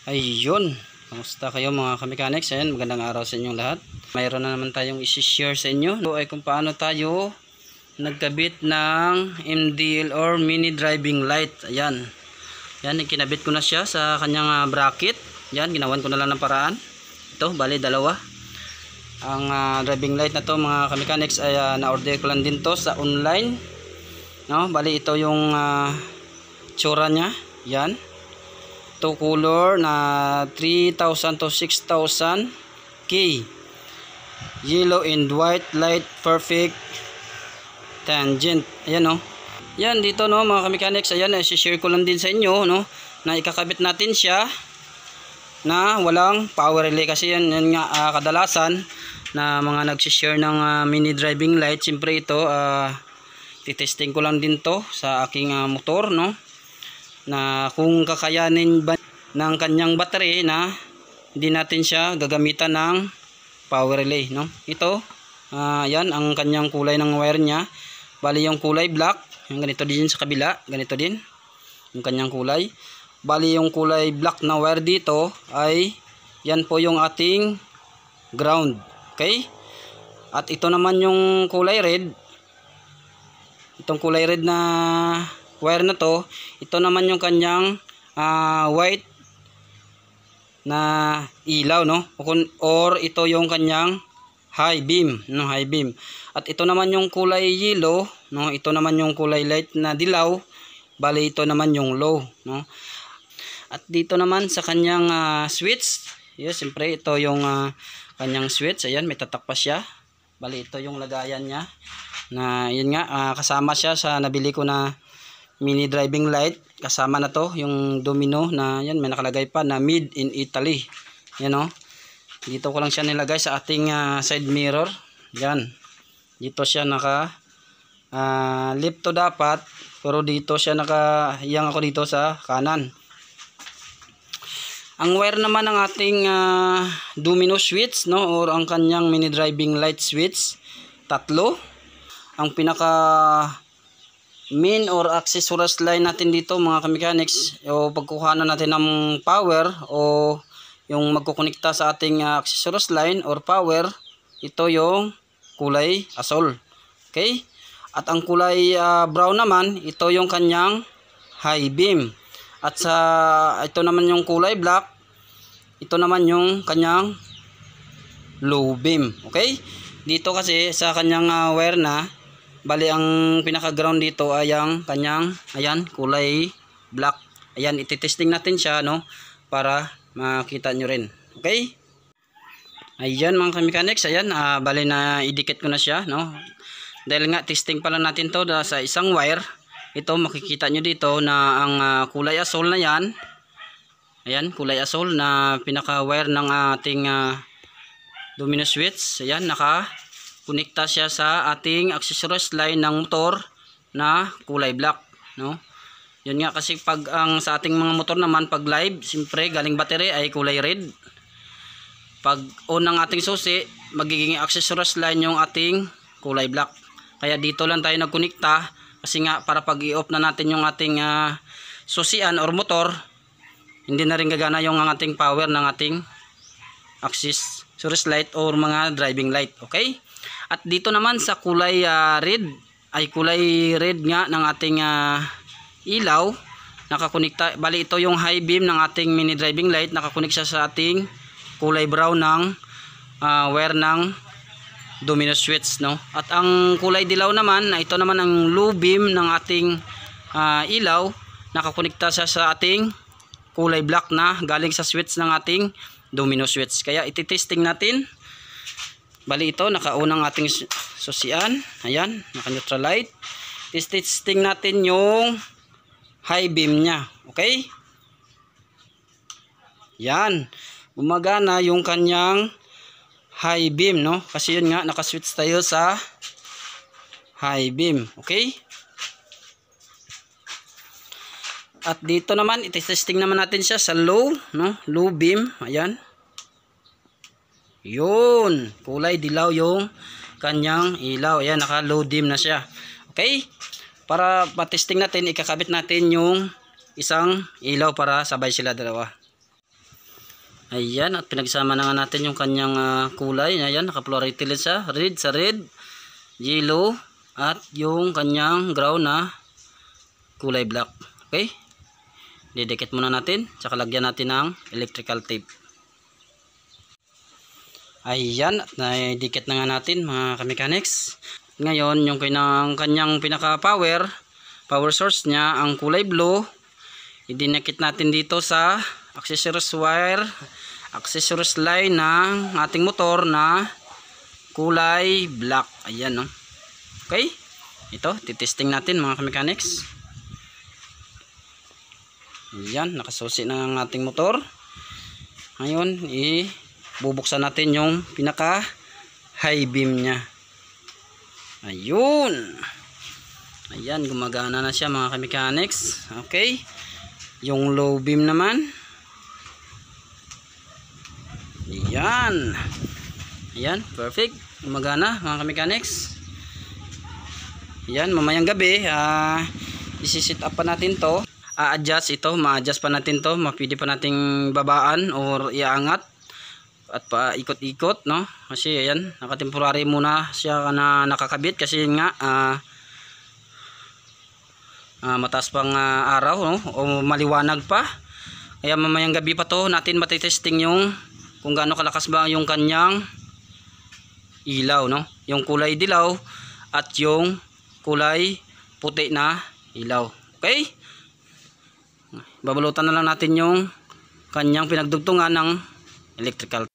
Ayun, kamusta kayo mga kamechanics? Ayan, magandang araw sa inyong lahat. Mayroon na naman tayong isi-share sa inyo. Ito ay kung paano tayo nagkabit ng MDL or mini driving light. Ayan, yan, kinabit ko na siya sa kanyang bracket. Yan, ginawan ko na lang ng paraan. Ito, bali dalawa. Ang driving light na to mga kamechanics ay na-order ko lang din to sa online. No, bali ito yung tsura niya. Yan. To color na 3,000 to 6,000 K, yellow and white light, perfect tangent. Ayan, no, yan dito, no, mga kamechanics. Ayan, share ko lang din sa inyo, no, na ikakabit natin siya na walang power relay, kasi yan nga kadalasan na mga nagsishare ng mini driving light. Siyempre ito titesting ko lang din to sa aking motor, no, na kung kakayanin ba ng kanyang battery na hindi natin siya gagamitan ng power relay, no. Ito yan ang kanyang kulay ng wire niya. Bali yung kulay black, yung ganito din sa kabila, ganito din yung kanyang kulay. Bali yung kulay black na wire dito ay yan po yung ating ground, okay. At ito naman yung kulay red, itong kulay red na wire na to, ito naman yung kanyang white na ilaw, no, or ito yung kanyang high beam, no, high beam. At ito naman yung kulay yellow, no, ito naman yung kulay light na dilaw, bali ito naman yung low, no. At dito naman sa kanyang switch, yes, siyempre ito yung kanyang switch. Ayan, may tatak pa siya, bali ito yung lagayan niya na yun nga, kasama siya sa nabili ko na mini driving light. Kasama na to yung domino na yan, may nakalagay pa na made in Italy. Yan, o, dito ko lang siya nilagay sa ating side mirror. Yan, dito siya naka left to dapat, pero dito siya nakahiyang ako dito sa kanan. Ang wire naman ng ating domino switch, no, or ang kanyang mini driving light switch, tatlo. Ang pinaka main or accessories line natin dito mga kamechanics, o pagkuha na natin ng power o yung magkukonekta sa ating accessories line or power, ito yung kulay asol, okay. At ang kulay brown naman, ito yung kanyang high beam. At sa ito naman yung kulay black, ito naman yung kanyang low beam, okay. Dito kasi sa kanyang wire na, bali ang pinaka ground dito ay ang kanyang, ayan, kulay black. Ayan, ititesting natin siya, no, para makita nyo rin, okay. Ayan mga kamechanics, ayan, bali na idikit ko na siya, no, dahil nga testing pa lang natin to sa isang wire. Ito makikita nyo dito na ang kulay asol na yan, ayan, kulay asol na pinaka wire ng ating domino switch. Ayan, nakakonekta siya sa ating accessories line ng motor na kulay black, no. Yun nga, kasi pag ang sa ating mga motor naman pag live, siyempre galing battery ay kulay red. Pag on ng ating susi, magiging accessories line yung ating kulay black. Kaya dito lang tayo nagkonekta, kasi nga para pag i-off na natin yung ating susian or motor, hindi na rin gagana yung ating power ng ating accessories light or mga driving light, okay. At dito naman sa kulay red, ay kulay red nga ng ating ilaw, nakakonekta, bali ito yung high beam ng ating mini driving light, nakakonek siya sa ating kulay brown ng wire ng domino switch, no. At ang kulay dilaw naman, ito naman ang low beam ng ating ilaw, nakakonekta siya sa ating kulay black na galing sa switch ng ating domino switch. Kaya ititesting natin. Bali ito nakaunang ating susian, ayan, naka neutral light. Testing natin yung high beam niya, okay. Yan, gumagana yung kanyang high beam, no, kasi yun nga, naka-switch tayo sa high beam, okay. At dito naman itesting naman natin siya sa low, no, low beam. Ayan, yun, kulay dilaw yung kanyang ilaw. Ayan, naka low beam na siya, okay. Para matesting natin, ikakabit natin yung isang ilaw para sabay sila dalawa. Ayan, at pinagsama na nga natin yung kanyang kulay. Ayan, naka-fluorescent siya. Red sa red, yellow, at yung kanyang ground na kulay black. Okay? Didikit muna natin, tsaka lagyan natin ng electrical tape. Ayan, at naidikit na nga natin mga ka-mechanics. Ngayon, yung kanyang pinaka-power source niya, ang kulay blue, idinikit natin dito sa accessories wire, accessories line ng ating motor na kulay black. Ayan, no? Okay, ito titesting natin mga ka-mechanics. Ayan, nakasusi na ang ating motor. Ngayon bubuksan natin yung pinaka high beam nya. Ayun, ayan, gumagana na siya mga ka-mechanics. Okay, yung low beam naman, ayan, ayan, perfect, gumagana mga ka-mechanics. Ayan, mamayang gabi isi-set up pa natin to, a-adjust ito, ma-adjust pa natin to, mapili pa nating babaan or iaangat at paikot-ikot, no? Kasi ayan, naka-temporary muna siya na nakakabit kasi nga mataas pang araw, no? O maliwanag pa. Kaya mamayang gabi pa to natin matitesting yung kung gaano kalakas ba yung kanyang ilaw, no? Yung kulay dilaw at yung kulay puti na ilaw. Okay? Babalutan na lang natin yung kanyang pinagdugtungan ng electrical